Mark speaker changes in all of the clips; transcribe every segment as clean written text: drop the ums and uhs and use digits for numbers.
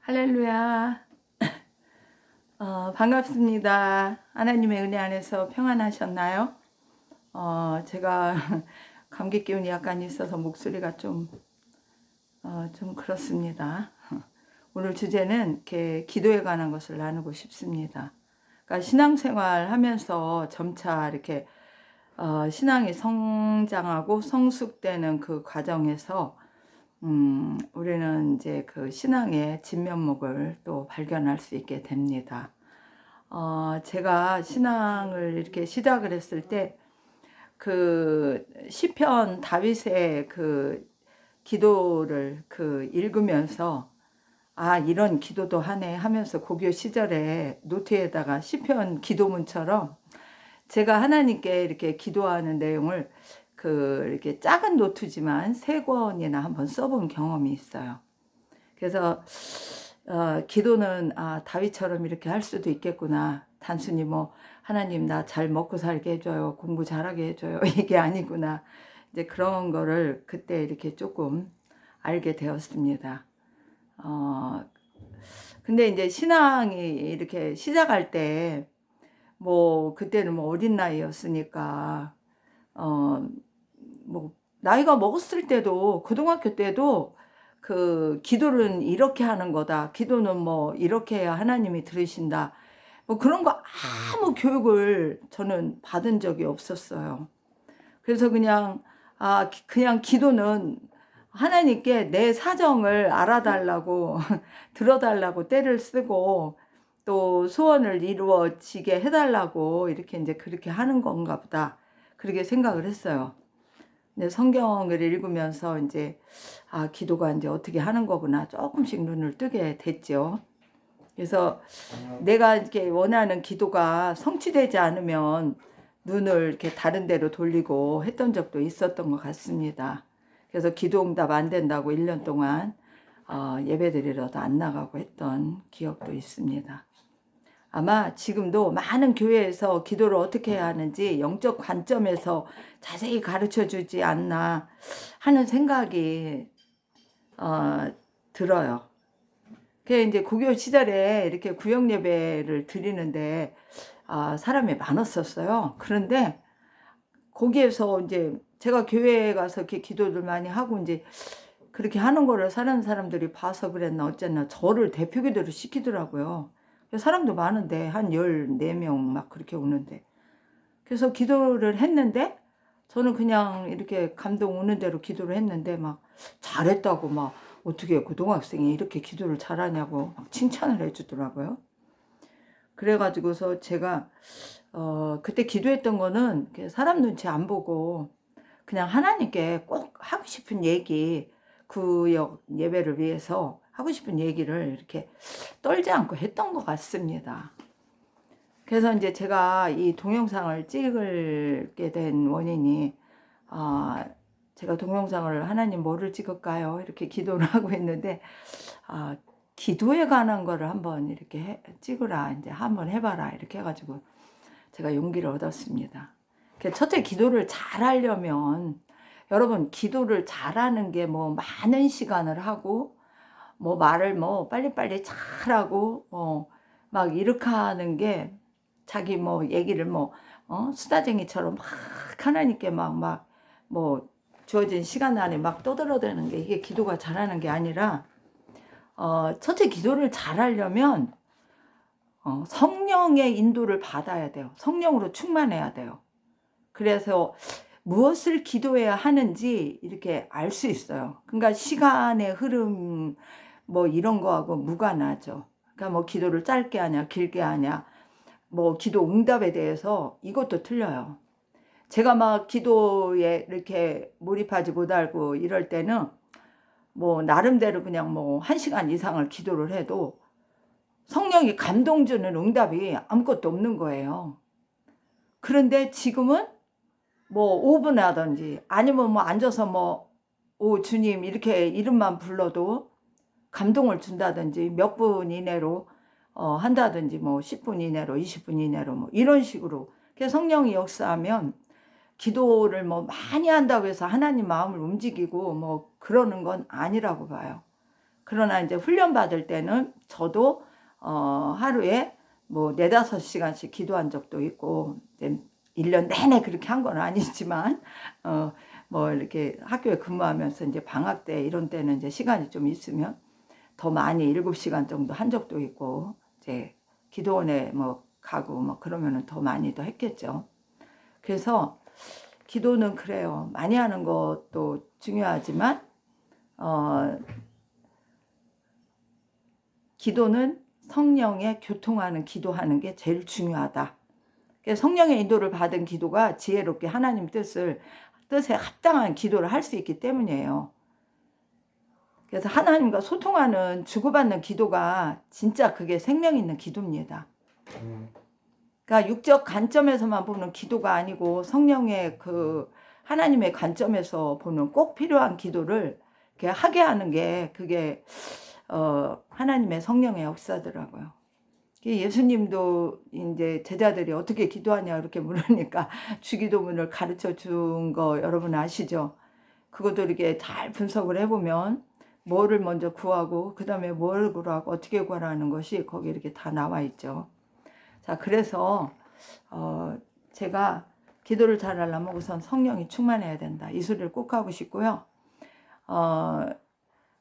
Speaker 1: 할렐루야. 반갑습니다. 하나님의 은혜 안에서 평안하셨나요? 제가 감기 기운이 약간 있어서 목소리가 좀 그렇습니다. 오늘 주제는 이렇게 기도에 관한 것을 나누고 싶습니다. 그러니까 신앙생활 하면서 점차 이렇게 신앙이 성장하고 성숙되는 그 과정에서 우리는 이제 그 신앙의 진면목을 또 발견할 수 있게 됩니다. 제가 신앙을 이렇게 시작을 했을 때, 그 시편 다윗의 그 기도를 읽으면서, 이런 기도도 하네 하면서 고교 시절에 노트에다가 시편 기도문처럼 제가 하나님께 이렇게 기도하는 내용을 이렇게 작은 노트지만 3권이나 한번 써본 경험이 있어요. 그래서 기도는 다윗처럼 이렇게 할 수도 있겠구나. 단순히 뭐 하나님 나 잘 먹고 살게 해줘요, 공부 잘하게 해줘요 이게 아니구나. 이제 그런 거를 그때 이렇게 조금 알게 되었습니다. 어, 근데 이제 신앙이 이렇게 시작할 때 뭐 그때는 뭐 어린 나이였으니까 뭐 나이가 먹었을 때도 고등학교 때도 기도는 이렇게 하는 거다, 기도는 뭐 이렇게 해야 하나님이 들으신다, 뭐 그런 거 아무 교육을 저는 받은 적이 없었어요. 그래서 그냥 기도는 하나님께 내 사정을 알아달라고 들어달라고 때를 쓰고 또 소원을 이루어지게 해달라고 이렇게 이제 그렇게 하는 건가 보다, 그렇게 생각을 했어요. 근데 성경을 읽으면서 이제 기도가 이제 어떻게 하는 거구나 조금씩 눈을 뜨게 됐죠. 그래서 내가 이렇게 원하는 기도가 성취되지 않으면 눈을 이렇게 다른 데로 돌리고 했던 적도 있었던 것 같습니다. 그래서 기도 응답 안 된다고 1년 동안 예배드리러도 안 나가고 했던 기억도 있습니다. 아마 지금도 많은 교회에서 기도를 어떻게 해야 하는지 영적 관점에서 자세히 가르쳐 주지 않나 하는 생각이 들어요. 그 이제 고교 시절에 이렇게 구역 예배를 드리는데 사람이 많았었어요. 그런데 거기에서 이제 제가 교회에 가서 이렇게 기도를 많이 하고 이제 그렇게 하는 거를 사는 사람들이 봐서 그랬나 어쨌나 저를 대표 기도를 시키더라고요. 사람도 많은데 한 14명 막 그렇게 오는데, 그래서 기도를 했는데 저는 그냥 이렇게 감동 오는 대로 기도를 했는데 막 잘했다고, 막 어떻게 고등학생이 이렇게 기도를 잘하냐고 막 칭찬을 해주더라고요. 그래가지고서 제가 그때 기도했던 거는 사람 눈치 안 보고 그냥 하나님께 꼭 하고 싶은 얘기, 구역 예배를 위해서 하고 싶은 얘기를 이렇게 떨지 않고 했던 것 같습니다. 그래서 이제 제가 이 동영상을 찍게 된 원인이, 제가 동영상을 하나님 뭐를 찍을까요? 이렇게 기도를 하고 있는데, 기도에 관한 거를 한번 이렇게 찍으라, 이제 한번 해봐라 이렇게 해가지고 제가 용기를 얻었습니다. 첫째, 기도를 잘하려면 여러분, 기도를 잘하는 게 뭐 많은 시간을 하고 뭐 말을 뭐 빨리빨리 잘하고 막 이렇게 하는 게, 자기 뭐 얘기를 뭐 수다쟁이처럼 막 하나님께 뭐 주어진 시간 안에 막 떠들어대는 게 이게 기도가 잘하는 게 아니라, 첫째, 기도를 잘하려면 성령의 인도를 받아야 돼요. 성령으로 충만해야 돼요. 그래서 무엇을 기도해야 하는지 이렇게 알 수 있어요. 그러니까 시간의 흐름 뭐 이런 거하고 무관하죠. 그러니까 뭐 기도를 짧게 하냐 길게 하냐, 뭐 기도 응답에 대해서 이것도 틀려요. 제가 막 기도에 이렇게 몰입하지 못하고 이럴 때는 뭐 나름대로 그냥 뭐 1시간 이상을 기도를 해도 성령이 감동 주는 응답이 아무것도 없는 거예요. 그런데 지금은 뭐 5분 하든지 아니면 뭐 앉아서 뭐 오 주님 이렇게 이름만 불러도 감동을 준다든지 몇 분 이내로 한다든지 뭐 10분 이내로 20분 이내로 뭐 이런 식으로, 그래서 성령이 역사하면 기도를 뭐 많이 한다고 해서 하나님 마음을 움직이고 뭐 그러는 건 아니라고 봐요. 그러나 이제 훈련 받을 때는 저도 하루에 뭐 4-5시간씩 기도한 적도 있고, 이제 1년 내내 그렇게 한 건 아니지만 뭐 이렇게 학교에 근무하면서 이제 방학 때 이런 때는 이제 시간이 좀 있으면 더 많이 7시간 정도 한 적도 있고, 이제 기도원에 뭐 가고 뭐 그러면은 더 많이 더 했겠죠. 그래서 기도는 그래요. 많이 하는 것도 중요하지만 기도는 성령의 교통하는 기도하는 게 제일 중요하다. 성령의 인도를 받은 기도가 지혜롭게 하나님 뜻에 합당한 기도를 할 수 있기 때문이에요. 그래서 하나님과 소통하는 주고받는 기도가 진짜 그게 생명 있는 기도입니다. 그러니까 육적 관점에서만 보는 기도가 아니고 성령의 그 하나님의 관점에서 보는 꼭 필요한 기도를 이렇게 하게 하는 게 그게 하나님의 성령의 역사더라고요. 예수님도 이제 제자들이 어떻게 기도하냐 이렇게 물으니까 주기도문을 가르쳐 준 거 여러분 아시죠? 그것도 이렇게 잘 분석을 해보면 뭐를 먼저 구하고 그 다음에 뭘 구하고 어떻게 구하라는 것이 거기 이렇게 다 나와 있죠. 자, 그래서 제가 기도를 잘하려면 우선 성령이 충만해야 된다. 이 소리를 꼭 하고 싶고요.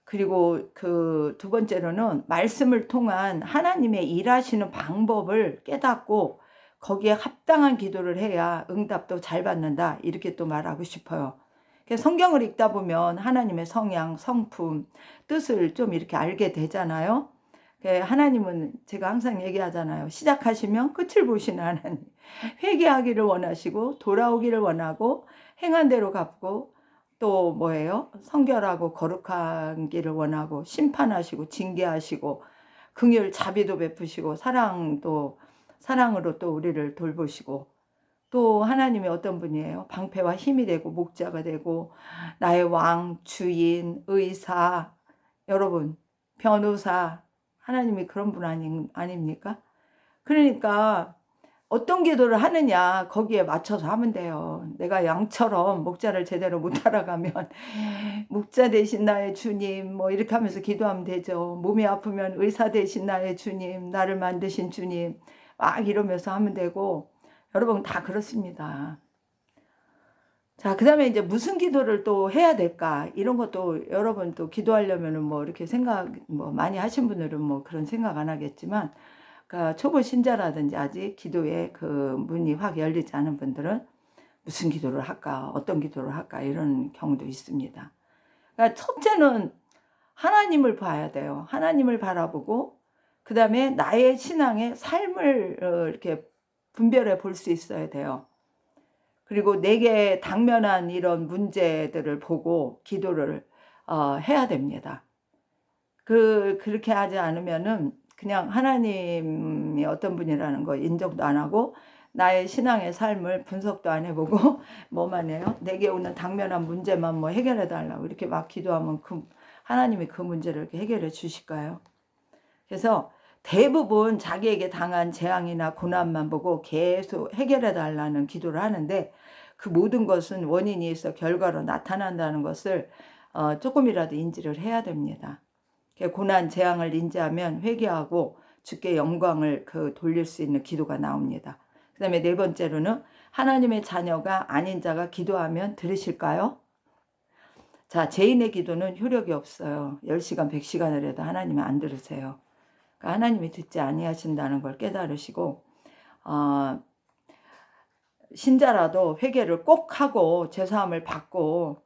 Speaker 1: 그리고 그 두 번째로는 말씀을 통한 하나님의 일하시는 방법을 깨닫고 거기에 합당한 기도를 해야 응답도 잘 받는다. 이렇게 또 말하고 싶어요. 성경을 읽다 보면 하나님의 성향, 성품, 뜻을 좀 이렇게 알게 되잖아요. 하나님은 제가 항상 얘기하잖아요. 시작하시면 끝을 보시는 하나님. 회개하기를 원하시고 돌아오기를 원하고 행한 대로 갚고 또 뭐예요? 성결하고 거룩한 길을 원하고 심판하시고 징계하시고 긍휼 자비도 베푸시고 사랑으로 또 우리를 돌보시고 또 하나님이 어떤 분이에요? 방패와 힘이 되고 목자가 되고 나의 왕, 주인, 의사, 여러분 변호사, 하나님이 그런 분 아닙니까? 그러니까 어떤 기도를 하느냐 거기에 맞춰서 하면 돼요. 내가 양처럼 목자를 제대로 못 따라가면 목자 되신 나의 주님 뭐 이렇게 하면서 기도하면 되죠. 몸이 아프면 의사 되신 나의 주님, 나를 만드신 주님 막 이러면서 하면 되고, 여러분 다 그렇습니다. 자, 그 다음에 이제 무슨 기도를 또 해야 될까? 이런 것도 여러분 또 기도하려면은 뭐 이렇게 생각 뭐 많이 하신 분들은 뭐 그런 생각 안 하겠지만, 그러니까 초보 신자라든지 아직 기도에 그 문이 확 열리지 않은 분들은 무슨 기도를 할까? 어떤 기도를 할까? 이런 경우도 있습니다. 그러니까 첫째는 하나님을 봐야 돼요. 하나님을 바라보고 그 다음에 나의 신앙의 삶을 이렇게 분별해 볼 수 있어야 돼요. 그리고 내게 당면한 이런 문제들을 보고 기도를 해야 됩니다. 그렇게 하지 않으면은 그냥 하나님이 어떤 분이라는 거 인정도 안 하고 나의 신앙의 삶을 분석도 안 해보고 뭐만 해요? 내게 오는 당면한 문제만 뭐 해결해 달라고 이렇게 막 기도하면 하나님이 그 문제를 이렇게 해결해 주실까요? 그래서 대부분 자기에게 당한 재앙이나 고난만 보고 계속 해결해 달라는 기도를 하는데 그 모든 것은 원인이 있어 결과로 나타난다는 것을 조금이라도 인지를 해야 됩니다. 고난 재앙을 인지하면 회개하고 주께 영광을 돌릴 수 있는 기도가 나옵니다. 그 다음에 네 번째로는 하나님의 자녀가 아닌 자가 기도하면 들으실까요? 자, 죄인의 기도는 효력이 없어요. 10시간 100시간을 해도 하나님은 안 들으세요. 그러니까 하나님이 듣지 아니하신다는 걸 깨달으시고 신자라도 회개를 꼭 하고 죄사함을 받고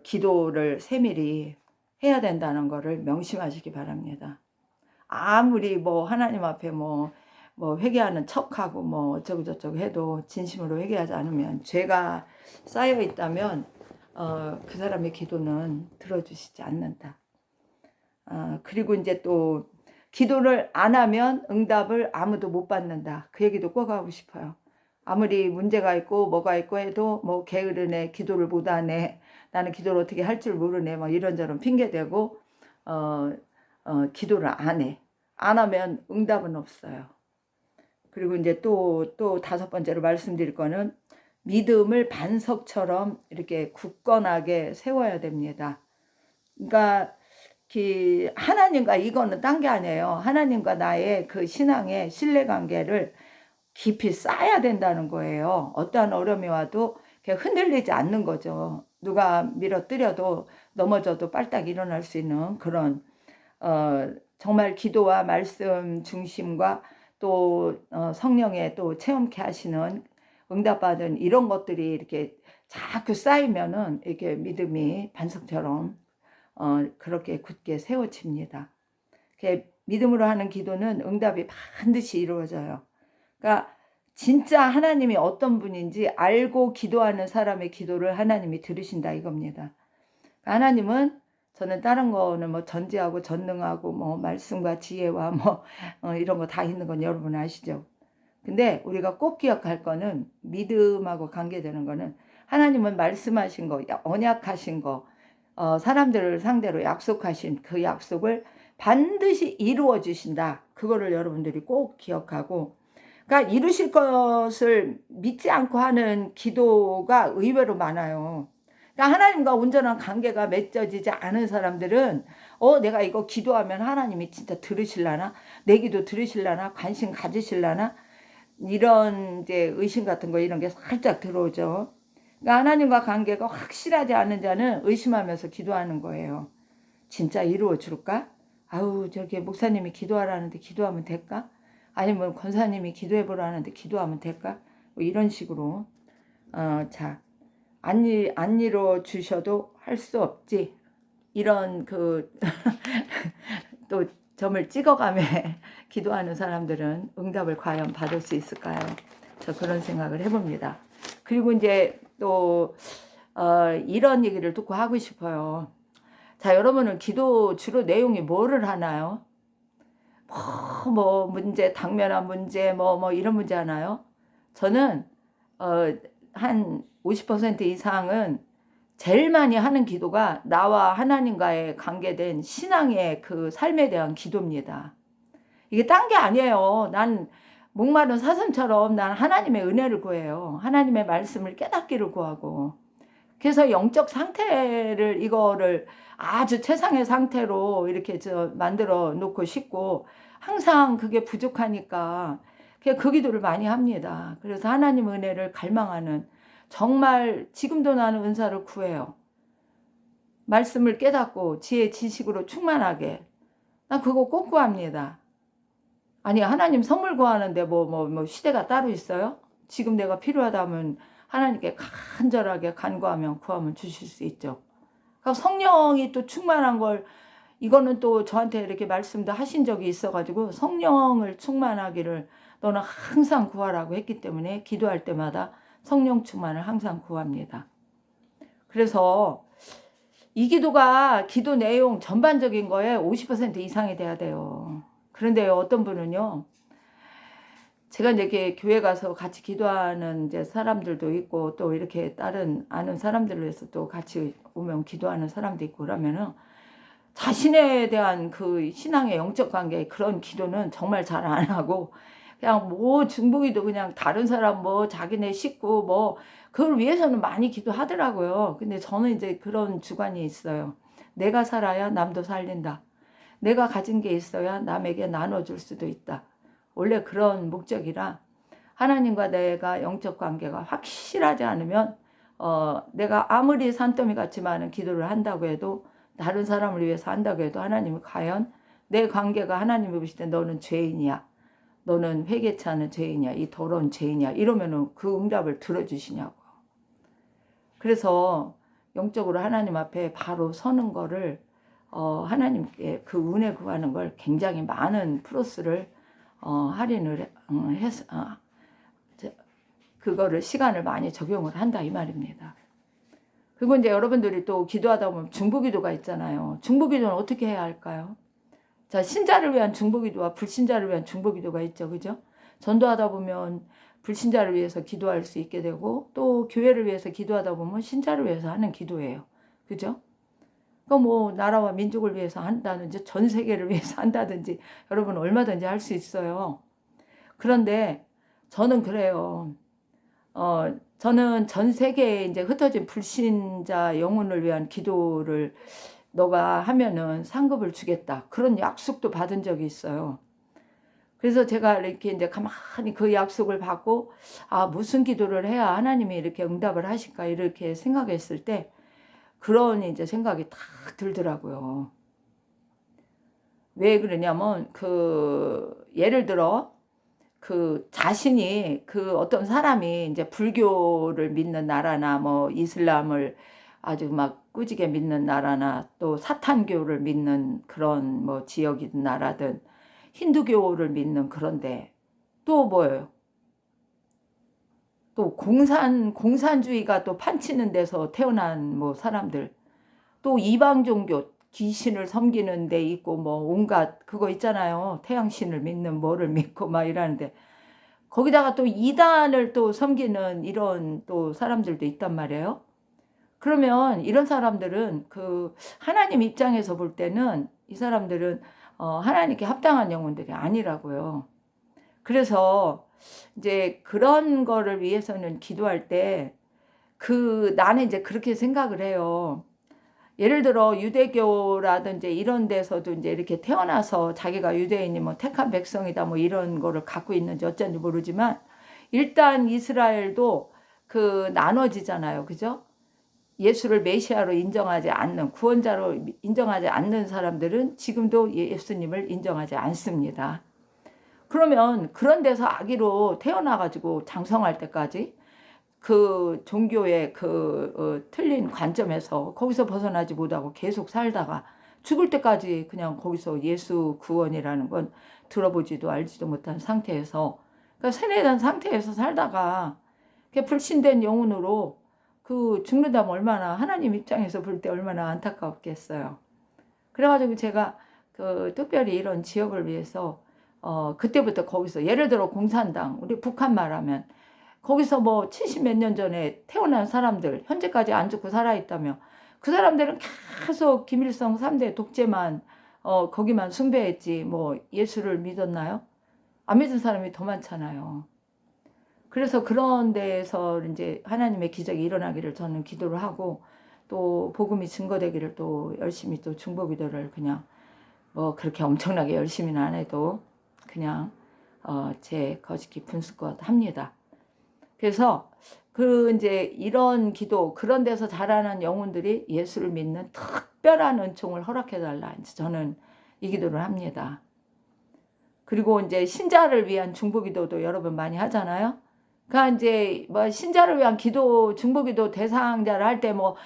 Speaker 1: 기도를 세밀히 해야 된다는 것을 명심하시기 바랍니다. 아무리 뭐 하나님 앞에 뭐 회개하는 척하고 뭐 어쩌고 저쩌고 해도 진심으로 회개하지 않으면 죄가 쌓여 있다면 그 사람의 기도는 들어주시지 않는다. 그리고 이제 또 기도를 안 하면 응답을 아무도 못 받는다. 그 얘기도 꼭 하고 싶어요. 아무리 문제가 있고 뭐가 있고 해도 뭐 게으르네, 기도를 못 하네, 나는 기도를 어떻게 할 줄 모르네, 뭐 이런저런 핑계대고 기도를 안 해. 안 하면 응답은 없어요. 그리고 이제 또 5번째로 말씀드릴 거는 믿음을 반석처럼 이렇게 굳건하게 세워야 됩니다. 그러니까 하나님과 이거는 딴 게 아니에요. 하나님과 나의 그 신앙의 신뢰관계를 깊이 쌓아야 된다는 거예요. 어떠한 어려움이 와도 흔들리지 않는 거죠. 누가 밀어뜨려도 넘어져도 빨딱 일어날 수 있는 그런 정말 기도와 말씀 중심과 또 성령의 또 체험케 하시는 응답받은 이런 것들이 이렇게 자꾸 쌓이면은 이렇게 믿음이 반석처럼 그렇게 굳게 세워집니다. 믿음으로 하는 기도는 응답이 반드시 이루어져요. 그러니까 진짜 하나님이 어떤 분인지 알고 기도하는 사람의 기도를 하나님이 들으신다 이겁니다. 하나님은 저는 다른 거는 뭐 전지하고 전능하고 뭐 말씀과 지혜와 뭐 이런 거 다 있는 건 여러분 아시죠? 근데 우리가 꼭 기억할 거는 믿음하고 관계되는 거는 하나님은 말씀하신 거, 언약하신 거, 사람들을 상대로 약속하신 그 약속을 반드시 이루어 주신다. 그거를 여러분들이 꼭 기억하고, 그러니까 이루실 것을 믿지 않고 하는 기도가 의외로 많아요. 그러니까 하나님과 온전한 관계가 맺어지지 않은 사람들은 내가 이거 기도하면 하나님이 진짜 들으실라나? 내 기도 들으실라나? 관심 가지실라나? 이런 이제 의심 같은 거 이런 게 살짝 들어오죠. 그러니까 하나님과 관계가 확실하지 않은 자는 의심하면서 기도하는 거예요. 진짜 이루어 줄까? 아우 저기 목사님이 기도하라는데 기도하면 될까? 아니면 권사님이 기도해 보라는데 기도하면 될까? 뭐 이런 식으로 자, 안 이루어 주셔도 할 수 없지. 이런 또 점을 찍어가며 기도하는 사람들은 응답을 과연 받을 수 있을까요? 저 그런 생각을 해봅니다. 그리고 이제 또 이런 얘기를 듣고 하고 싶어요. 자, 여러분은 기도 주로 내용이 뭐를 하나요? 뭐 문제, 당면한 문제, 뭐 이런 문제 하나요? 저는 한 50% 이상은 제일 많이 하는 기도가 나와 하나님과의 관계된 신앙의 그 삶에 대한 기도입니다. 이게 딴 게 아니에요. 난 목마른 사슴처럼 난 하나님의 은혜를 구해요. 하나님의 말씀을 깨닫기를 구하고. 그래서 영적 상태를 이거를 아주 최상의 상태로 이렇게 만들어 놓고 싶고 항상 그게 부족하니까 그 기도를 많이 합니다. 그래서 하나님 은혜를 갈망하는 정말 지금도 나는 은사를 구해요. 말씀을 깨닫고 지혜 지식으로 충만하게 난 그거 꼭 구합니다. 아니 하나님 선물 구하는데 뭐 시대가 따로 있어요? 지금 내가 필요하다면 하나님께 간절하게 간구하면 구하면 주실 수 있죠. 그러니까 성령이 또 충만한 걸 이거는 또 저한테 이렇게 말씀도 하신 적이 있어가지고 성령을 충만하기를 너는 항상 구하라고 했기 때문에 기도할 때마다 성령 충만을 항상 구합니다. 그래서 이 기도가 기도 내용 전반적인 거에 50% 이상이 돼야 돼요. 그런데 어떤 분은요, 제가 이제 교회 가서 같이 기도하는 이제 사람들도 있고 또 이렇게 다른 아는 사람들을 위해서 또 같이 오면 기도하는 사람도 있고 그러면은 자신에 대한 그 신앙의 영적 관계 그런 기도는 정말 잘 안 하고 그냥 뭐 중보기도 그냥 다른 사람 뭐 자기네 식구 뭐 그걸 위해서는 많이 기도하더라고요. 근데 저는 이제 그런 주관이 있어요. 내가 살아야 남도 살린다. 내가 가진 게 있어야 남에게 나눠줄 수도 있다. 원래 그런 목적이라 하나님과 내가 영적 관계가 확실하지 않으면 내가 아무리 산더미 같이 많은 기도를 한다고 해도 다른 사람을 위해서 한다고 해도 하나님은 과연 내 관계가 하나님이 보실 때 너는 죄인이야. 너는 회개치 않은 죄인이야. 이 더러운 죄인이야. 이러면은 그 응답을 들어주시냐고. 그래서 영적으로 하나님 앞에 바로 서는 거를 하나님께 그 은혜 구하는 걸 굉장히 많은 플러스를 할인을 해서 그거를 시간을 많이 적용을 한다 이 말입니다. 그리고 이제 여러분들이 또 기도하다 보면 중보기도가 있잖아요. 중보기도는 어떻게 해야 할까요? 자, 신자를 위한 중보기도와 불신자를 위한 중보기도가 있죠. 그죠? 전도하다 보면 불신자를 위해서 기도할 수 있게 되고 또 교회를 위해서 기도하다 보면 신자를 위해서 하는 기도예요. 그죠? 그 뭐 나라와 민족을 위해서 한다든지 전 세계를 위해서 한다든지 여러분 얼마든지 할 수 있어요. 그런데 저는 그래요. 저는 전 세계에 이제 흩어진 불신자 영혼을 위한 기도를 너가 하면은 상급을 주겠다. 그런 약속도 받은 적이 있어요. 그래서 제가 이렇게 이제 가만히 그 약속을 받고, 아, 무슨 기도를 해야 하나님이 이렇게 응답을 하실까, 이렇게 생각했을 때, 그런 이제 생각이 딱 들더라고요. 왜 그러냐면, 예를 들어, 자신이 어떤 사람이 이제 불교를 믿는 나라나 뭐 이슬람을 아주 막 꾸지게 믿는 나라나 또 사탄교를 믿는 그런 뭐 지역이든 나라든 힌두교를 믿는 그런데 또 뭐예요? 또 공산주의가 또 판치는 데서 태어난 뭐 사람들, 또 이방 종교 귀신을 섬기는 데 있고 뭐 온갖 그거 있잖아요. 태양신을 믿는 뭐를 믿고 막 이러는데 거기다가 또 이단을 또 섬기는 이런 또 사람들도 있단 말이에요. 그러면 이런 사람들은 하나님 입장에서 볼 때는 이 사람들은 하나님께 합당한 영혼들이 아니라고요. 그래서 이제 그런 거를 위해서는 기도할 때 나는 이제 그렇게 생각을 해요. 예를 들어 유대교라든지 이런 데서도 이제 이렇게 태어나서 자기가 유대인이 뭐 택한 백성이다 뭐 이런 거를 갖고 있는지 어쩐지 모르지만 일단 이스라엘도 나눠지잖아요. 그죠? 예수를 메시아로 인정하지 않는, 구원자로 인정하지 않는 사람들은 지금도 예수님을 인정하지 않습니다. 그러면 그런 데서 아기로 태어나가지고 장성할 때까지 종교의 틀린 관점에서 거기서 벗어나지 못하고 계속 살다가 죽을 때까지 그냥 거기서 예수 구원이라는 건 들어보지도 알지도 못한 상태에서, 그러니까 세뇌된 상태에서 살다가 불신된 영혼으로 죽는다면 얼마나, 하나님 입장에서 볼 때 얼마나 안타깝겠어요. 그래가지고 제가 특별히 이런 지역을 위해서 그때부터 거기서 예를 들어 공산당, 우리 북한 말하면 거기서 뭐 70 몇 년 전에 태어난 사람들 현재까지 안 죽고 살아있다며 그 사람들은 계속 김일성 3대 독재만 거기만 숭배했지 뭐 예수를 믿었나요? 안 믿은 사람이 더 많잖아요. 그래서 그런 데에서 이제 하나님의 기적이 일어나기를 저는 기도를 하고, 또 복음이 증거되기를 또 열심히 또 중보기도를 그냥 뭐 그렇게 엄청나게 열심히는 안 해도 그냥 제 거짓 깊은 수껏 합니다. 그래서 이제 이런 기도, 그런 데서 자라는 영혼들이 예수를 믿는 특별한 은총을 허락해 달라 이제 저는 이 기도를 합니다. 그리고 이제 신자를 위한 중보기도도 여러분 많이 하잖아요. 그러니까 이제 뭐 신자를 위한 기도, 중보기도 대상자를 할 때 뭐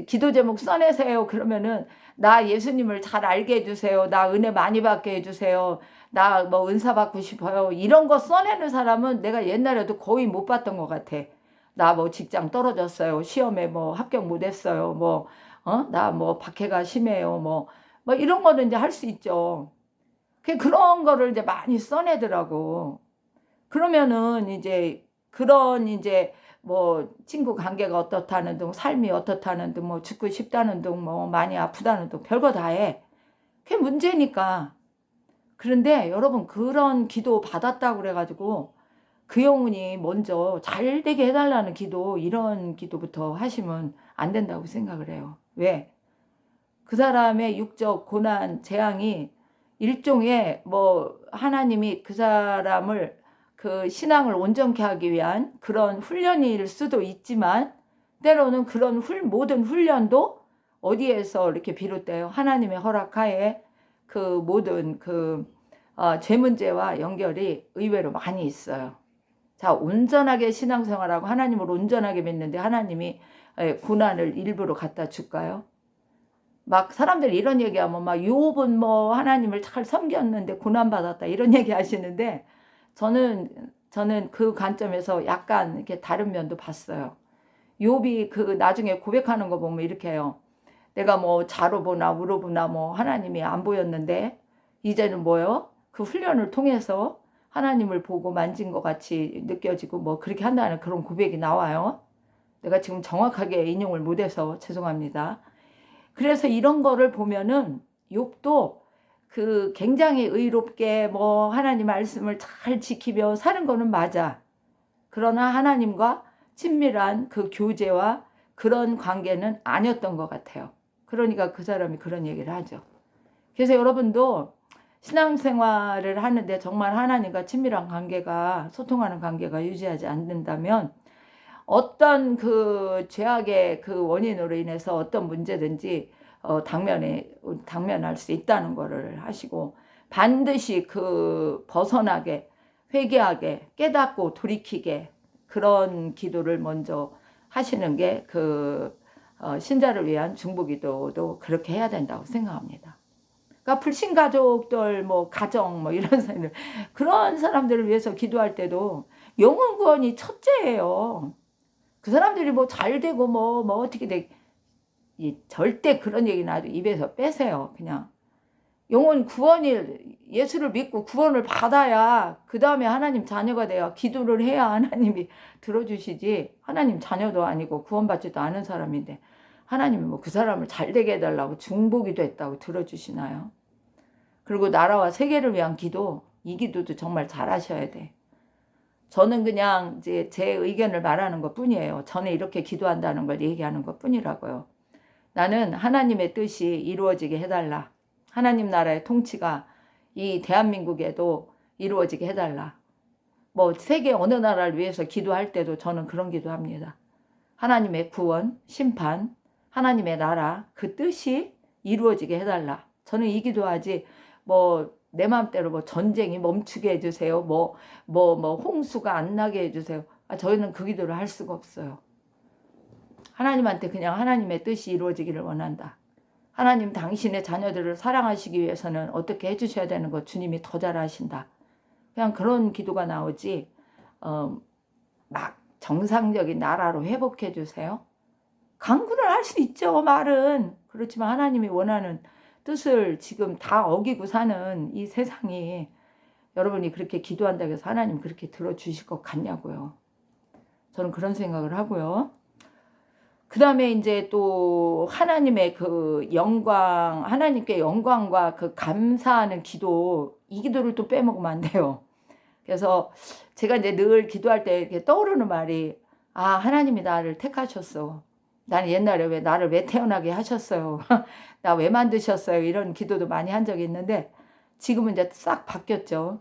Speaker 1: 기도 제목 써내세요. 그러면은 나 예수님을 잘 알게 해주세요. 나 은혜 많이 받게 해주세요. 나 뭐 은사 받고 싶어요. 이런 거 써내는 사람은 내가 옛날에도 거의 못 봤던 것 같아. 나 뭐 직장 떨어졌어요. 시험에 뭐 합격 못했어요. 뭐 나 뭐 박해가 심해요. 뭐 이런 거는 이제 할 수 있죠. 그런 거를 이제 많이 써내더라고. 그러면은 이제 그런 이제 뭐 친구 관계가 어떻다는 둥, 삶이 어떻다는 둥, 뭐 죽고 싶다는 둥, 뭐 많이 아프다는 둥, 별거 다 해. 그게 문제니까. 그런데 여러분 그런 기도 받았다고 그래가지고 그 영혼이 먼저 잘 되게 해달라는 기도, 이런 기도부터 하시면 안 된다고 생각을 해요. 왜? 그 사람의 육적 고난, 재앙이 일종의 뭐 하나님이 그 사람을 신앙을 온전케 하기 위한 그런 훈련일 수도 있지만, 때로는 그런 모든 훈련도 어디에서 이렇게 비롯돼요? 하나님의 허락하에 모든 죄 문제와 연결이 의외로 많이 있어요. 자, 온전하게 신앙생활하고 하나님을 온전하게 믿는데 하나님이 고난을 일부러 갖다 줄까요? 막 사람들 이런 얘기하면 막 욥은 뭐 하나님을 잘 섬겼는데 고난받았다 이런 얘기 하시는데, 저는 그 관점에서 약간 이렇게 다른 면도 봤어요. 욥이 나중에 고백하는 거 보면 이렇게 해요. 내가 뭐 자로 보나 우로 보나 뭐 하나님이 안 보였는데 이제는 뭐요? 그 훈련을 통해서 하나님을 보고 만진 것 같이 느껴지고 뭐 그렇게 한다는 그런 고백이 나와요. 내가 지금 정확하게 인용을 못해서 죄송합니다. 그래서 이런 거를 보면은 욥도 굉장히 의롭게 뭐 하나님 말씀을 잘 지키며 사는 거는 맞아. 그러나 하나님과 친밀한 교제와 그런 관계는 아니었던 것 같아요. 그러니까 그 사람이 그런 얘기를 하죠. 그래서 여러분도 신앙생활을 하는데 정말 하나님과 친밀한 관계가, 소통하는 관계가 유지하지 않는다면 어떤 그 죄악의 그 원인으로 인해서 어떤 문제든지 당면할 수 있다는 것을 하시고, 반드시 그 벗어나게, 회개하게, 깨닫고 돌이키게, 그런 기도를 먼저 하시는 게 신자를 위한 중보기도도 그렇게 해야 된다고 생각합니다. 그러니까 불신 가족들, 뭐 가정, 뭐 이런 사람들, 그런 사람들을 위해서 기도할 때도 영혼 구원이 첫째예요. 그 사람들이 뭐 잘 되고 뭐 어떻게 돼, 절대 그런 얘기 나도 입에서 빼세요. 그냥 영혼 구원이, 예수를 믿고 구원을 받아야 그 다음에 하나님 자녀가 돼야, 기도를 해야 하나님이 들어주시지. 하나님 자녀도 아니고 구원받지도 않은 사람인데 하나님이 뭐 그 사람을 잘 되게 해달라고 중보기도 했다고 들어주시나요? 그리고 나라와 세계를 위한 기도, 이 기도도 정말 잘하셔야 돼. 저는 그냥 이제 제 의견을 말하는 것 뿐이에요. 저는 이렇게 기도한다는 걸 얘기하는 것 뿐이라고요. 나는 하나님의 뜻이 이루어지게 해달라. 하나님 나라의 통치가 이 대한민국에도 이루어지게 해달라. 뭐 세계 어느 나라를 위해서 기도할 때도 저는 그런 기도합니다. 하나님의 구원, 심판, 하나님의 나라, 그 뜻이 이루어지게 해달라. 저는 이 기도하지, 내 마음대로 전쟁이 멈추게 해주세요. 홍수가 안 나게 해주세요. 저희는 그 기도를 할 수가 없어요. 하나님한테 그냥 하나님의 뜻이 이루어지기를 원한다. 하나님 당신의 자녀들을 사랑하시기 위해서는 어떻게 해주셔야 되는 거 주님이 더 잘 아신다. 그냥 그런 기도가 나오지, 막 정상적인 나라로 회복해 주세요. 강구를 할 수 있죠, 말은. 그렇지만 하나님이 원하는 뜻을 지금 다 어기고 사는 이 세상이, 여러분이 그렇게 기도한다고 해서 하나님 그렇게 들어주실 것 같냐고요. 저는 그런 생각을 하고요. 그 다음에 이제 또 하나님의 그 영광, 하나님께 영광과 그 감사하는 기도, 이 기도를 또 빼먹으면 안 돼요. 그래서 제가 이제 늘 기도할 때 이렇게 떠오르는 말이, 하나님이 나를 택하셨어. 나는 옛날에 나를 왜 태어나게 하셨어요. 나 왜 만드셨어요. 이런 기도도 많이 한 적이 있는데, 지금은 이제 싹 바뀌었죠.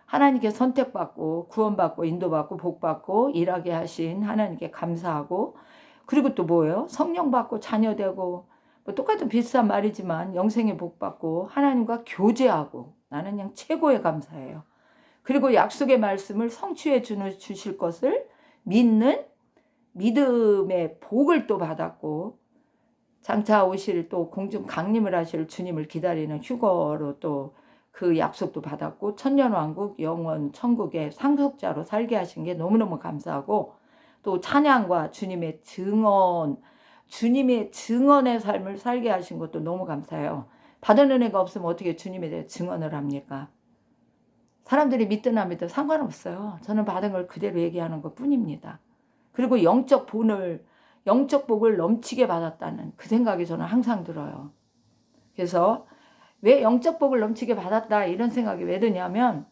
Speaker 1: 하나님께 선택받고 구원받고 인도받고 복받고 일하게 하신 하나님께 감사하고, 그리고 또 뭐예요? 성령 받고 자녀되고, 똑같은 비슷한 말이지만 영생의 복받고 하나님과 교제하고, 나는 그냥 최고의 감사해요. 그리고 약속의 말씀을 성취해 주실 것을 믿는 믿음의 복을 또 받았고, 장차 오실 또 공중 강림을 하실 주님을 기다리는 휴거로 또 그 약속도 받았고, 천년왕국 영원 천국의 상속자로 살게 하신 게 너무너무 감사하고, 또 찬양과 주님의 증언의 삶을 살게 하신 것도 너무 감사해요. 받은 은혜가 없으면 어떻게 주님에 대해 증언을 합니까? 사람들이 믿든 안 믿든 상관없어요. 저는 받은 걸 그대로 얘기하는 것 뿐입니다. 그리고 영적 복을 넘치게 받았다는 그 생각이 저는 항상 들어요. 그래서 왜 영적 복을 넘치게 받았다 이런 생각이 왜 드냐면,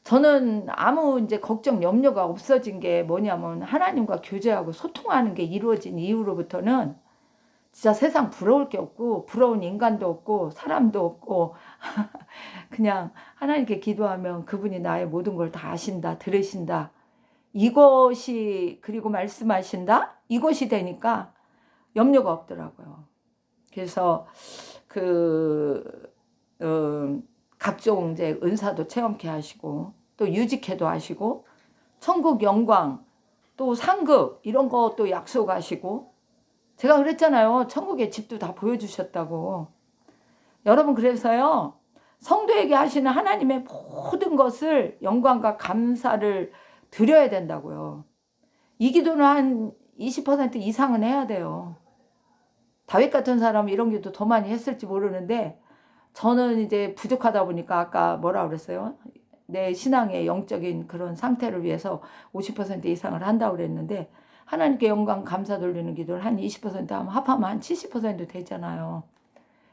Speaker 1: 저는 아무 이제 걱정 염려가 없어진 게 뭐냐면, 하나님과 교제하고 소통하는 게 이루어진 이후로부터는 진짜 세상 부러울 게 없고, 부러운 인간도 없고 사람도 없고 그냥 하나님께 기도하면 그분이 나의 모든 걸 다 아신다, 들으신다, 이것이, 그리고 말씀하신다, 이것이 되니까 염려가 없더라고요. 그래서 각종 이제 은사도 체험케 하시고, 또 유직회도 하시고, 천국 영광, 또 상급 이런 것도 약속하시고, 제가 그랬잖아요. 천국의 집도 다 보여주셨다고. 여러분, 그래서요, 성도에게 하시는 하나님의 모든 것을 영광과 감사를 드려야 된다고요. 이 기도는 한 20% 이상은 해야 돼요. 다윗 같은 사람은 이런 기도 더 많이 했을지 모르는데, 저는 이제 부족하다 보니까 아까 뭐라 그랬어요? 내 신앙의 영적인 그런 상태를 위해서 50% 이상을 한다고 그랬는데, 하나님께 영광 감사 돌리는 기도를 한 20% 하면 합하면 한 70% 되잖아요.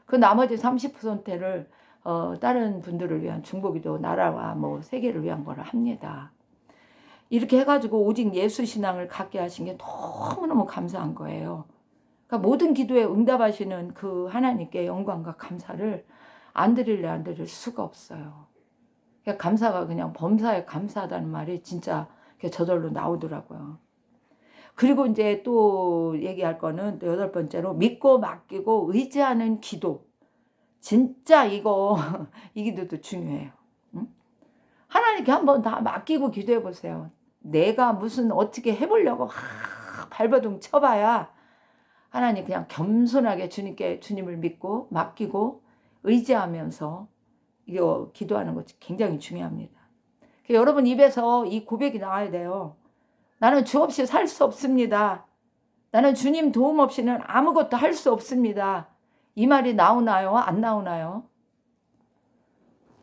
Speaker 1: 그 나머지 30%를 다른 분들을 위한 중보기도, 나라와 세계를 위한 거를 합니다. 이렇게 해가지고 오직 예수 신앙을 갖게 하신 게 너무너무 감사한 거예요. 그러니까 모든 기도에 응답하시는 그 하나님께 영광과 감사를 안 드릴래 안 드릴 수가 없어요. 그러니까 감사가 그냥 범사에 감사하다는 말이 진짜 저절로 나오더라고요. 그리고 이제 또 얘기할 거는 또 8번째로 믿고 맡기고 의지하는 기도. 진짜 이거 이 기도도 중요해요. 응? 하나님께 한번 다 맡기고 기도해 보세요. 내가 무슨 어떻게 해보려고 발버둥 쳐봐야 하나님 그냥 겸손하게 주님을 믿고 맡기고 의지하면서 이거 기도하는 거 굉장히 중요합니다. 여러분 입에서 이 고백이 나와야 돼요. 나는 주 없이 살 수 없습니다. 나는 주님 도움 없이는 아무것도 할 수 없습니다. 이 말이 나오나요? 안 나오나요?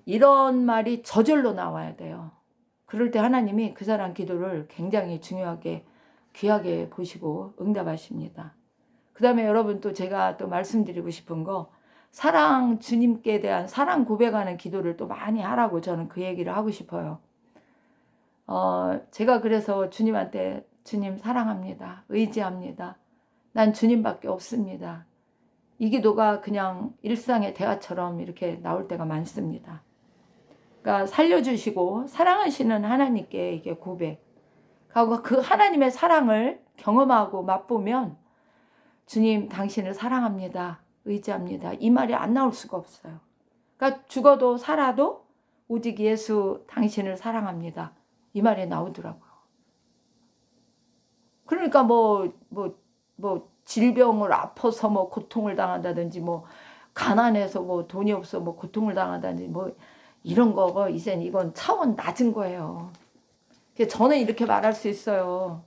Speaker 1: 이런 말이 저절로 나와야 돼요. 그럴 때 하나님이 그 사람 기도를 굉장히 중요하게 귀하게 보시고 응답하십니다. 그 다음에 여러분 또 제가 또 말씀드리고 싶은 거 주님께 대한 사랑 고백하는 기도를 또 많이 하라고 저는 그 얘기를 하고 싶어요. 제가 그래서 주님한테 주님 사랑합니다. 의지합니다. 난 주님밖에 없습니다. 이 기도가 그냥 일상의 대화처럼 이렇게 나올 때가 많습니다. 그러니까 살려주시고 사랑하시는 하나님께 이게 고백하고 그 하나님의 사랑을 경험하고 맛보면 주님 당신을 사랑합니다. 의지합니다. 이 말이 안 나올 수가 없어요. 그러니까 죽어도 살아도 오직 예수 당신을 사랑합니다. 이 말이 나오더라고요. 그러니까 뭐 질병을 아파서 뭐 고통을 당한다든지 뭐 가난해서 뭐 돈이 없어 뭐 고통을 당한다든지 뭐 이런 거고 이건 차원 낮은 거예요. 저는 이렇게 말할 수 있어요.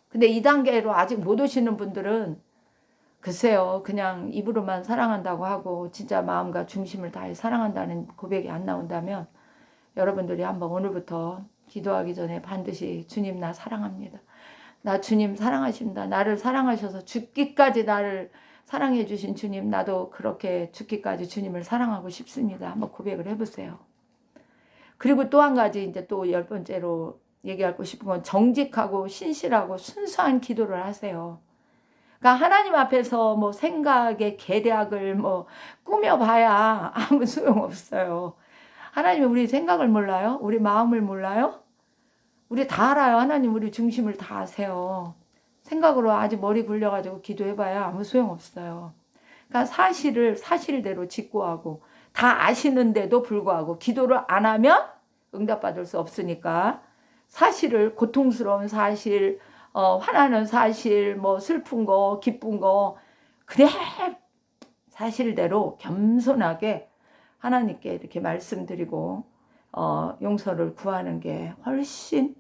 Speaker 1: 근데 이 단계로 아직 못 오시는 분들은 글쎄요, 그냥 입으로만 사랑한다고 하고 진짜 마음과 중심을 다해 사랑한다는 고백이 안 나온다면 여러분들이 한번 오늘부터 기도하기 전에 반드시 주님 나 사랑합니다. 나 주님 사랑하십니다. 나를 사랑하셔서 죽기까지 나를 사랑해 주신 주님, 나도 그렇게 죽기까지 주님을 사랑하고 싶습니다. 한번 고백을 해보세요. 그리고 또 한 가지 이제 또 10번째로 얘기하고 싶은 건 정직하고 신실하고 순수한 기도를 하세요. 그러니까 하나님 앞에서 뭐 생각의 계략을 뭐 꾸며봐야 아무 소용없어요. 하나님이 우리 생각을 몰라요? 우리 마음을 몰라요? 우리 다 알아요. 하나님 우리 중심을 다 아세요. 생각으로 아직 머리 굴려가지고 기도해봐야 아무 소용없어요. 그러니까 사실을 사실대로 직고하고 다 아시는데도 불구하고 기도를 안 하면 응답받을 수 없으니까 사실을 고통스러운 사실, 화나는 사실, 뭐 슬픈 거, 기쁜 거 그래 사실대로 겸손하게 하나님께 이렇게 말씀드리고 용서를 구하는 게 훨씬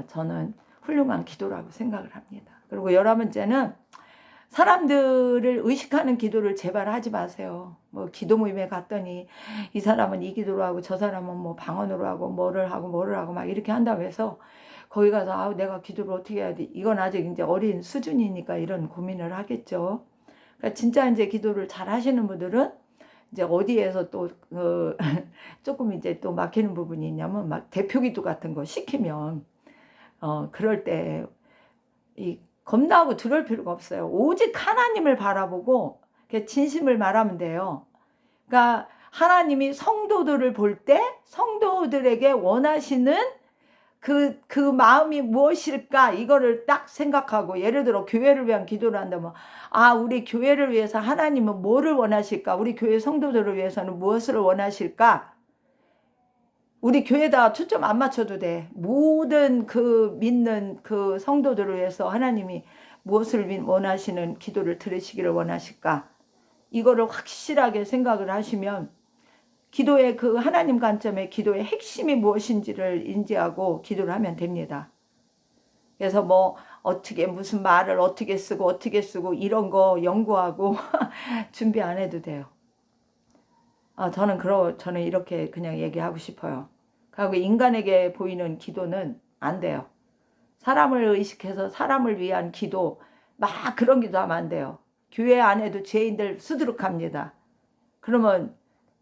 Speaker 1: 저는 훌륭한 기도라고 생각을 합니다. 그리고 11번째는 사람들을 의식하는 기도를 제발 하지 마세요. 뭐 기도 모임에 갔더니 이 사람은 이 기도로 하고 저 사람은 뭐 방언으로 하고 뭐를 하고 막 이렇게 한다고 해서 거기 가서 내가 기도를 어떻게 해야 돼? 이건 아직 이제 어린 수준이니까 이런 고민을 하겠죠. 그러니까 진짜 이제 기도를 잘 하시는 분들은 이제 어디에서 또 조금 이제 또 막히는 부분이 있냐면 막 대표 기도 같은 거 시키면 그럴 때 이 겁나고 두려울 필요가 없어요. 오직 하나님을 바라보고 진심을 말하면 돼요. 그러니까 하나님이 성도들을 볼 때 성도들에게 원하시는 그 마음이 무엇일까 이거를 딱 생각하고 예를 들어 교회를 위한 기도를 한다면 우리 교회를 위해서 하나님은 뭐를 원하실까? 우리 교회 성도들을 위해서는 무엇을 원하실까? 우리 교회다 초점 안 맞춰도 돼. 모든 그 믿는 그 성도들을 위해서 하나님이 무엇을 원하시는 기도를 들으시기를 원하실까? 이거를 확실하게 생각을 하시면 기도의 그 하나님 관점의 기도의 핵심이 무엇인지를 인지하고 기도를 하면 됩니다. 그래서 뭐 어떻게 무슨 말을 어떻게 쓰고 이런 거 연구하고 준비 안 해도 돼요. 저는 이렇게 그냥 얘기하고 싶어요. 그리고 인간에게 보이는 기도는 안 돼요. 사람을 의식해서 사람을 위한 기도 막 그런 기도하면 안 돼요. 교회 안에도 죄인들 수두룩합니다. 그러면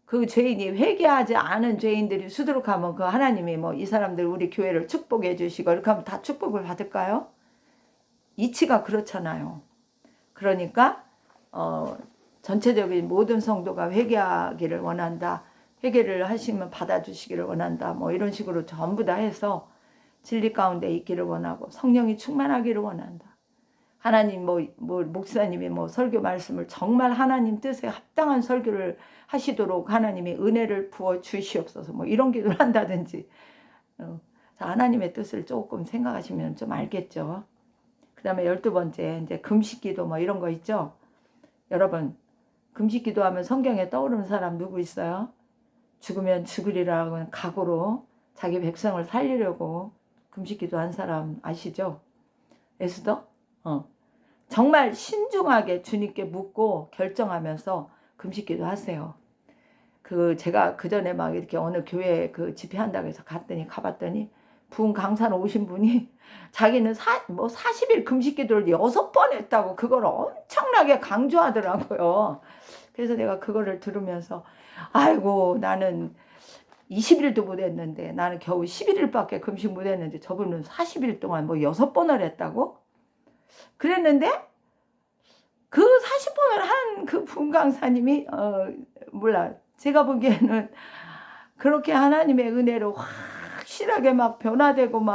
Speaker 1: 그 죄인이 회개하지 않은 죄인들이 수두룩하면 그 하나님이 뭐 이 사람들 우리 교회를 축복해 주시고 이렇게 하면 다 축복을 받을까요? 이치가 그렇잖아요. 그러니까 전체적인 모든 성도가 회개하기를 원한다. 회개를 하시면 받아주시기를 원한다. 뭐 이런 식으로 전부 다 해서 진리 가운데 있기를 원하고 성령이 충만하기를 원한다. 하나님 목사님이 설교 말씀을 정말 하나님 뜻에 합당한 설교를 하시도록 하나님이 은혜를 부어 주시옵소서. 이런 기도를 한다든지. 하나님의 뜻을 조금 생각하시면 좀 알겠죠. 그 다음에 12번째, 이제 금식기도 이런 거 있죠. 여러분, 금식기도 하면 성경에 떠오르는 사람 누구 있어요? 죽으면 죽으리라는 각오로 자기 백성을 살리려고 금식기도 한 사람 아시죠? 에스더? 정말 신중하게 주님께 묻고 결정하면서 금식기도 하세요. 제가 그 전에 이렇게 어느 교회 집회한다고 해서 가봤더니 부흥 강사로 오신 분이 자기는 40일 금식기도를 6번 했다고 그걸 엄청나게 강조하더라고요. 그래서 내가 그거를 들으면서 아이고 나는 20일도 못 했는데 나는 겨우 11일밖에 금식 못 했는데 저분은 40일 동안 6번을 했다고? 그랬는데 그 40번을 한 그 부흥 강사님이 몰라 제가 보기에는 그렇게 하나님의 은혜로 확실하게 변화되고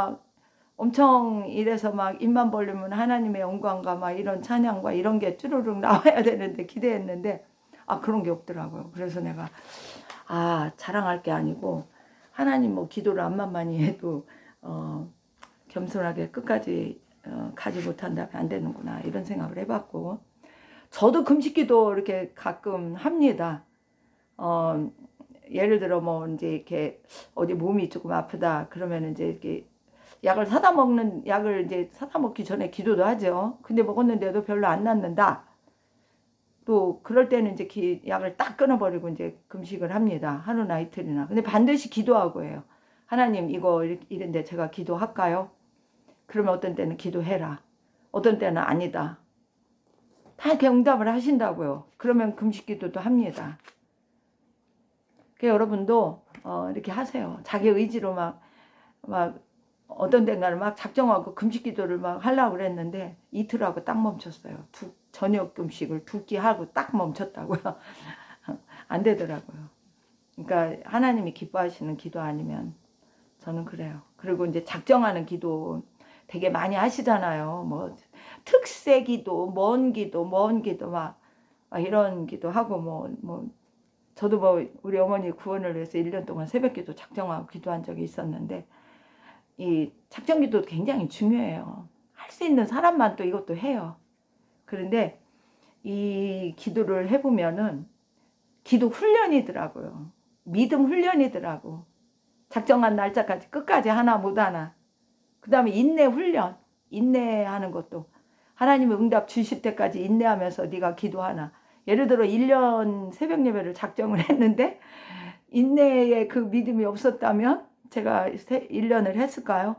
Speaker 1: 엄청 이래서 입만 벌리면 하나님의 영광과 이런 찬양과 이런 게 쭈루룩 나와야 되는데 기대했는데 그런 게 없더라고요. 그래서 내가 자랑할 게 아니고 하나님 기도를 암만만히 해도 겸손하게 끝까지 가지 못한다면 안 되는구나 이런 생각을 해봤고 저도 금식기도 이렇게 가끔 합니다. 예를 들어 이제 이렇게 어디 몸이 조금 아프다 그러면 이제 이렇게 약을 사다 먹기 전에 기도도 하죠. 근데 먹었는데도 별로 안 낫는다. 또 그럴 때는 이제 약을 딱 끊어버리고 이제 금식을 합니다. 하루나 이틀이나. 근데 반드시 기도하고 해요. 하나님 이거 이런데 제가 기도할까요? 그러면 어떤 때는 기도해라. 어떤 때는 아니다. 다 이렇게 응답을 하신다고요. 그러면 금식기도도 합니다. 여러분도 이렇게 하세요. 자기 의지로 어떤 데가를 작정하고 금식기도를 하려고 그랬는데 이틀하고 딱 멈췄어요. 저녁 금식을 2끼 하고 딱 멈췄다고요. 안 되더라고요. 그러니까 하나님이 기뻐하시는 기도 아니면 저는 그래요. 그리고 이제 작정하는 기도 되게 많이 하시잖아요. 특세 기도, 먼 기도 이런 기도 하고 저도 우리 어머니 구원을 위해서 1년 동안 새벽기도 작정하고 기도한 적이 있었는데 이 작정기도 굉장히 중요해요. 할 수 있는 사람만 또 이것도 해요. 그런데 이 기도를 해보면은 기도 훈련이더라고요. 믿음 훈련이더라고. 작정한 날짜까지 끝까지 하나 못 하나. 그 다음에 인내 훈련. 인내하는 것도 하나님의 응답 주실 때까지 인내하면서 네가 기도하나. 예를 들어 1년 새벽 예배를 작정을 했는데 인내에 그 믿음이 없었다면 제가 1년을 했을까요?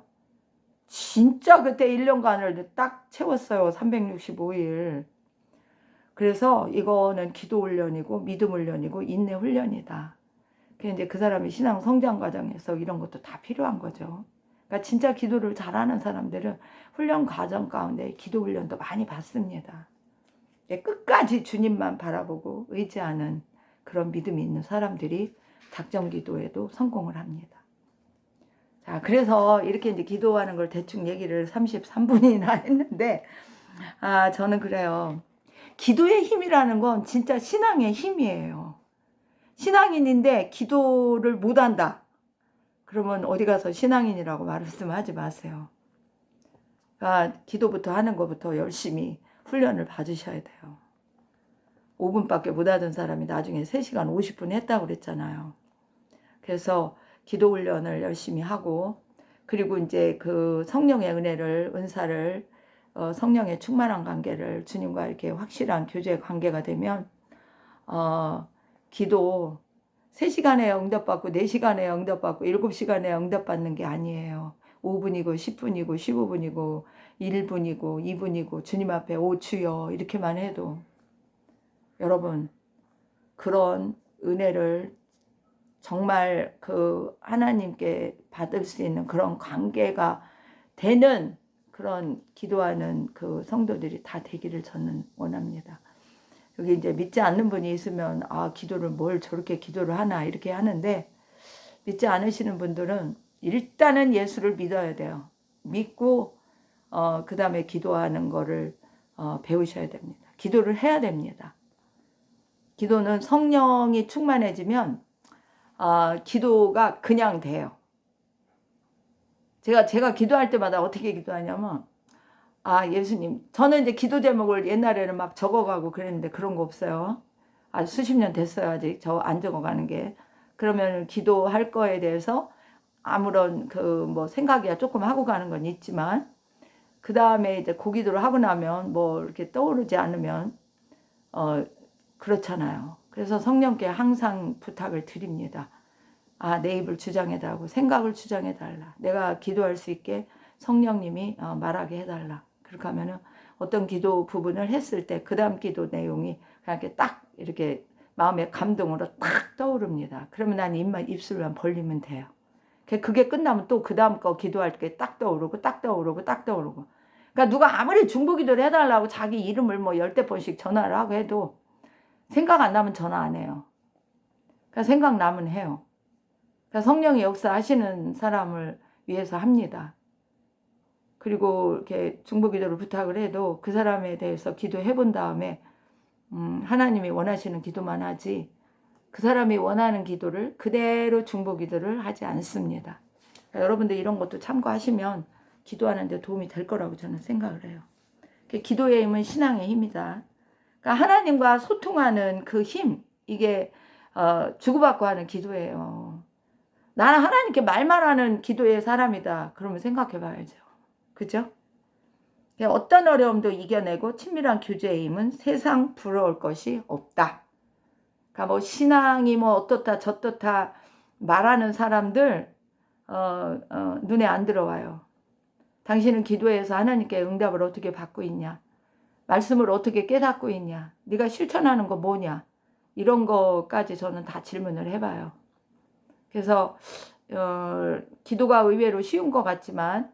Speaker 1: 진짜 그때 1년간을 딱 채웠어요. 365일. 그래서 이거는 기도 훈련이고 믿음 훈련이고 인내 훈련이다. 이제 그 사람이 신앙 성장 과정에서 이런 것도 다 필요한 거죠. 그러니까 진짜 기도를 잘하는 사람들은 훈련 과정 가운데 기도 훈련도 많이 받습니다. 끝까지 주님만 바라보고 의지하는 그런 믿음이 있는 사람들이 작정 기도에도 성공을 합니다. 자, 그래서 이렇게 이제 기도하는 걸 대충 얘기를 33분이나 했는데, 저는 그래요. 기도의 힘이라는 건 진짜 신앙의 힘이에요. 신앙인인데 기도를 못한다. 그러면 어디 가서 신앙인이라고 말씀하지 마세요. 기도부터 하는 것부터 열심히 훈련을 받으셔야 돼요. 5분밖에 못 하던 사람이 나중에 3시간 50분 했다고 그랬잖아요. 그래서 기도 훈련을 열심히 하고 그리고 이제 그 성령의 은혜를 은사를 성령의 충만한 관계를 주님과 이렇게 확실한 교제 관계가 되면 기도 3시간에 응답받고 4시간에 응답받고 7시간에 응답받는 게 아니에요. 5분이고 10분이고 15분이고 1분이고 2분이고 주님 앞에 오 주여 이렇게만 해도 여러분 그런 은혜를 정말 그 하나님께 받을 수 있는 그런 관계가 되는 그런 기도하는 그 성도들이 다 되기를 저는 원합니다. 여기 이제 믿지 않는 분이 있으면 기도를 뭘 저렇게 기도를 하나 이렇게 하는데, 믿지 않으시는 분들은 일단은 예수를 믿어야 돼요. 믿고 그 다음에 기도하는 거를 배우셔야 됩니다. 기도를 해야 됩니다. 기도는 성령이 충만해지면 기도가 그냥 돼요. 제가 기도할 때마다 어떻게 기도하냐면, 예수님, 저는 이제 기도 제목을 옛날에는 막 적어가고 그랬는데 그런 거 없어요. 아주 수십 년 됐어요. 아직 저 안 적어가는 게. 그러면 기도할 거에 대해서 아무런 뭐 생각이야 조금 하고 가는 건 있지만, 그 다음에 이제 그 기도를 하고 나면 뭐 이렇게 떠오르지 않으면 그렇잖아요. 그래서 성령께 항상 부탁을 드립니다. 내 입을 주장해달라고, 생각을 주장해달라. 내가 기도할 수 있게 성령님이 말하게 해달라. 그렇게 하면은 어떤 기도 부분을 했을 때 그 다음 기도 내용이 그냥 이렇게 딱 이렇게 마음의 감동으로 딱 떠오릅니다. 그러면 난 입술만 벌리면 돼요. 그게 끝나면 또 그 다음 거 기도할 때 딱 떠오르고 딱 떠오르고 딱 떠오르고. 그러니까 누가 아무리 중보기도를 해달라고 자기 이름을 뭐 10대 번씩 전화를 하고 해도 생각 안 나면 전화 안 해요. 그러니까 생각나면 해요. 그러니까 성령의 역사하시는 사람을 위해서 합니다. 그리고 이렇게 중보기도를 부탁을 해도 그 사람에 대해서 기도해 본 다음에 하나님이 원하시는 기도만 하지, 그 사람이 원하는 기도를 그대로 중보기도를 하지 않습니다. 그러니까 여러분들 이런 것도 참고하시면 기도하는 데 도움이 될 거라고 저는 생각을 해요. 기도의 힘은 신앙의 힘이다. 그러니까 하나님과 소통하는 그 힘, 이게 주고받고 하는 기도예요. 나는 하나님께 말만 하는 기도의 사람이다. 그러면 생각해 봐야죠. 그죠? 어떤 어려움도 이겨내고 친밀한 교제의 힘은 세상 부러울 것이 없다. 그러니까 뭐 신앙이 뭐 어떻다 저떻다 말하는 사람들 눈에 안 들어와요. 당신은 기도해서 하나님께 응답을 어떻게 받고 있냐? 말씀을 어떻게 깨닫고 있냐? 네가 실천하는 거 뭐냐? 이런 거까지 저는 다 질문을 해봐요. 그래서 기도가 의외로 쉬운 것 같지만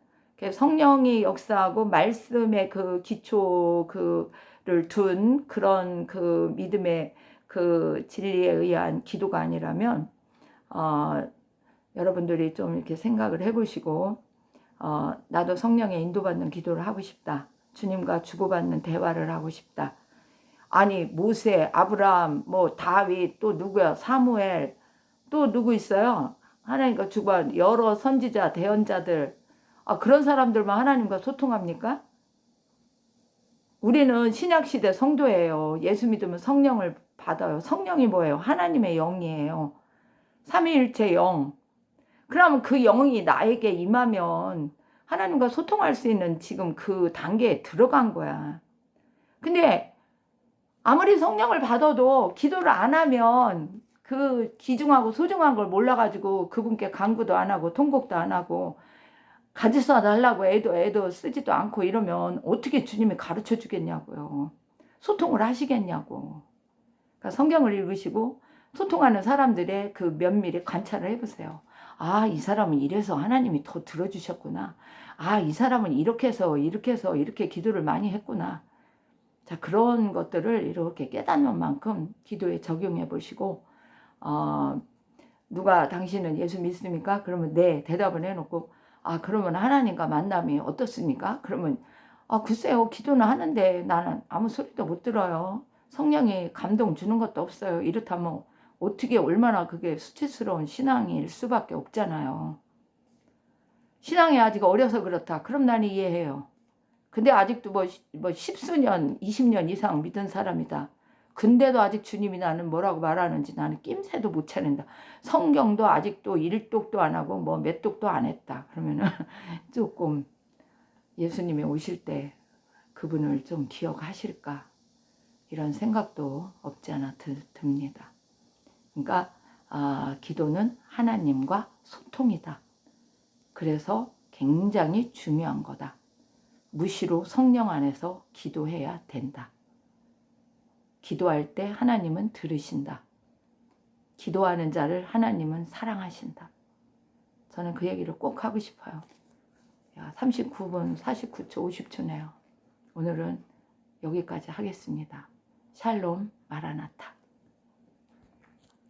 Speaker 1: 성령이 역사하고 말씀의 그 기초 그를 둔 그런 그 믿음의 그 진리에 의한 기도가 아니라면 여러분들이 좀 이렇게 생각을 해보시고 나도 성령의 인도받는 기도를 하고 싶다. 주님과 주고받는 대화를 하고 싶다. 아니 모세, 아브라함, 뭐 다윗, 또 누구야, 사무엘, 또 누구 있어요? 하나님과 주고받는 여러 선지자, 대언자들, 그런 사람들만 하나님과 소통합니까? 우리는 신약시대 성도예요. 예수 믿으면 성령을 받아요. 성령이 뭐예요? 하나님의 영이에요. 삼위일체 영. 그러면 그 영이 나에게 임하면 하나님과 소통할 수 있는 지금 그 단계에 들어간 거야. 근데 아무리 성령을 받아도 기도를 안 하면 그 귀중하고 소중한 걸 몰라가지고 그분께 간구도 안 하고 통곡도 안 하고 가지서 달라고 애도 쓰지도 않고 이러면 어떻게 주님이 가르쳐 주겠냐고요. 소통을 하시겠냐고. 그러니까 성경을 읽으시고 소통하는 사람들의 그 면밀히 관찰을 해보세요. 이 사람은 이래서 하나님이 더 들어주셨구나. 이 사람은 이렇게 해서 이렇게 기도를 많이 했구나. 자, 그런 것들을 이렇게 깨닫는 만큼 기도에 적용해 보시고 누가 당신은 예수 믿습니까? 그러면 네 대답을 해놓고 그러면 하나님과 만남이 어떻습니까? 그러면 글쎄요, 기도는 하는데 나는 아무 소리도 못 들어요. 성령이 감동 주는 것도 없어요. 이렇다면 어떻게 얼마나 그게 수치스러운 신앙일 수밖에 없잖아요. 신앙이 아직 어려서 그렇다. 그럼 나는 이해해요. 근데 아직도 뭐 10수년, 20년 이상 믿은 사람이다. 근데도 아직 주님이 나는 뭐라고 말하는지 나는 낌새도 못 차린다. 성경도 아직도 1독도 안 하고 뭐 몇 독도 안 했다. 그러면은 조금 예수님이 오실 때 그분을 좀 기억하실까? 이런 생각도 없지 않아 듭니다. 그러니까 기도는 하나님과 소통이다. 그래서 굉장히 중요한 거다. 무시로 성령 안에서 기도해야 된다. 기도할 때 하나님은 들으신다. 기도하는 자를 하나님은 사랑하신다. 저는 그 얘기를 꼭 하고 싶어요. 야, 39분 49초 50초네요. 오늘은 여기까지 하겠습니다. 샬롬 마라나타.